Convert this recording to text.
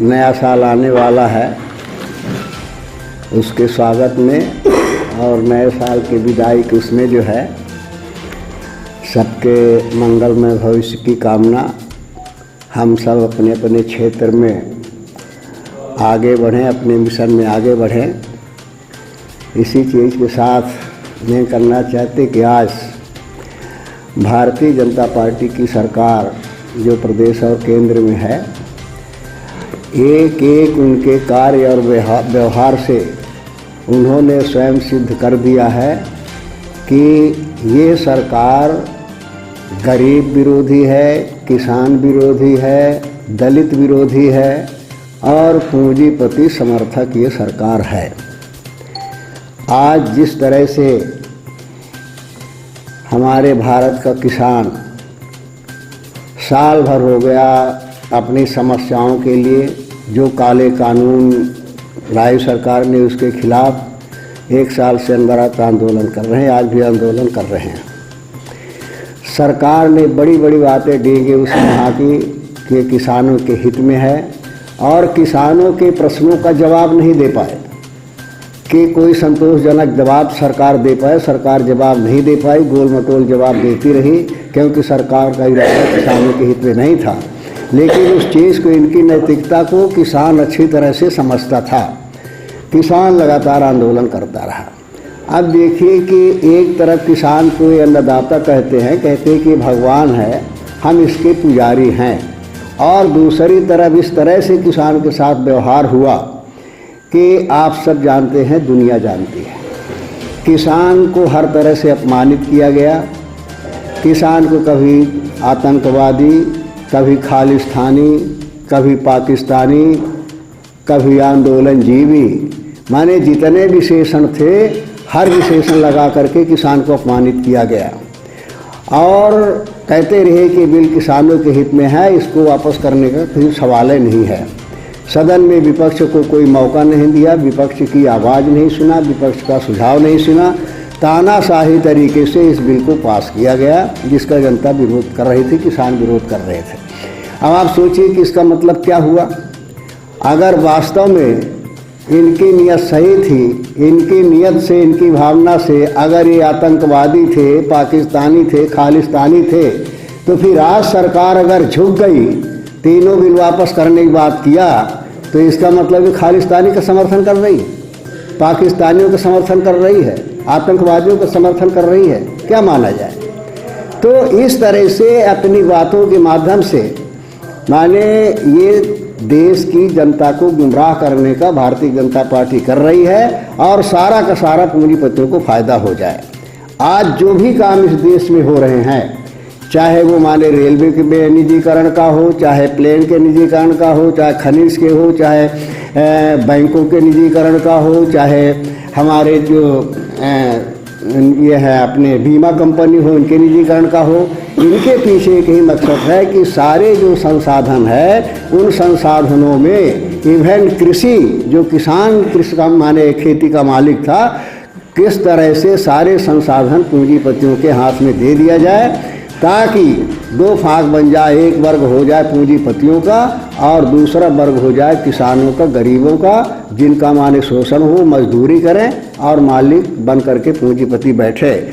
नया साल आने वाला है, उसके स्वागत में और नए साल के विदाई के उसमें जो है सबके मंगलमय भविष्य की कामना, हम सब अपने अपने क्षेत्र में आगे बढ़ें, अपने मिशन में आगे बढ़ें। इसी चीज़ के साथ मैं करना चाहते कि आज भारतीय जनता पार्टी की सरकार जो प्रदेश और केंद्र में है, एक एक उनके कार्य और व्यवहार से उन्होंने स्वयं सिद्ध कर दिया है कि ये सरकार गरीब विरोधी है, किसान विरोधी है, दलित विरोधी है और पूंजीपति समर्थक ये सरकार है। आज जिस तरह से हमारे भारत का किसान साल भर हो गया अपनी समस्याओं के लिए जो काले कानून लाई सरकार ने उसके खिलाफ 1 साल से अनवरत आंदोलन कर रहे हैं, आज भी आंदोलन कर रहे हैं। सरकार ने बड़ी बड़ी बातें डी उस कहा कि किसानों के हित में है और किसानों के प्रश्नों का जवाब नहीं दे पाए कि कोई संतोषजनक जवाब सरकार दे पाए। सरकार जवाब नहीं दे पाई, गोल मटोल जवाब देती रही, क्योंकि सरकार का इरादा किसानों के हित में नहीं था। लेकिन उस चीज़ को, इनकी नैतिकता को किसान अच्छी तरह से समझता था। किसान लगातार आंदोलन करता रहा। अब देखिए कि एक तरफ किसान को ये अन्नदाता कहते हैं कि भगवान है, हम इसके पुजारी हैं, और दूसरी तरफ इस तरह से किसान के साथ व्यवहार हुआ कि आप सब जानते हैं, दुनिया जानती है। किसान को हर तरह से अपमानित किया गया। किसान को कभी आतंकवादी, कभी खालिस्तानी, कभी पाकिस्तानी, कभी आंदोलन जीवी, माने जितने विशेषण थे हर विशेषण लगा करके किसान को अपमानित किया गया और कहते रहे कि बिल किसानों के हित में है, इसको वापस करने का कोई सवाल ही नहीं है। सदन में विपक्ष को कोई मौका नहीं दिया, विपक्ष की आवाज़ नहीं सुना, विपक्ष का सुझाव नहीं सुना। तानाशाही तरीके से इस बिल को पास किया गया, जिसका जनता विरोध कर रही थी, किसान विरोध कर रहे थे। अब आप सोचिए कि इसका मतलब क्या हुआ। अगर वास्तव में इनकी नियत सही थी, इनकी नियत से, इनकी भावना से अगर ये आतंकवादी थे, पाकिस्तानी थे, खालिस्तानी थे, तो फिर आज सरकार अगर झुक गई, तीनों बिल वापस करने की बात किया, तो इसका मतलब ये खालिस्तानी का समर्थन कर रही है, पाकिस्तानियों का समर्थन कर रही है, आतंकवादियों का समर्थन कर रही है। क्या माना जाए? तो इस तरह से अपनी बातों के माध्यम से माने ये देश की जनता को गुमराह करने का भारतीय जनता पार्टी कर रही है और सारा का सारा पूंजीपतियों को फायदा हो जाए। आज जो भी काम इस देश में हो रहे हैं, चाहे वो माने रेलवे के निजीकरण का हो, चाहे प्लेन के निजीकरण का हो, चाहे खनिज के हो, चाहे बैंकों के निजीकरण का हो, चाहे हमारे जो ये है अपने बीमा कंपनी हो, इनके निजीकरण का हो, इनके पीछे एक ही मकसद है कि सारे जो संसाधन है उन संसाधनों में इवन कृषि, जो किसान कृषि का माने खेती का मालिक था, किस तरह से सारे संसाधन पूंजीपतियों के हाथ में दे दिया जाए, ताकि 2 फाक बन जाए। एक वर्ग हो जाए पूंजीपतियों का और दूसरा वर्ग हो जाए किसानों का, गरीबों का, जिनका माने शोषण हो, मजदूरी करें और मालिक बन करके पूंजीपति बैठे।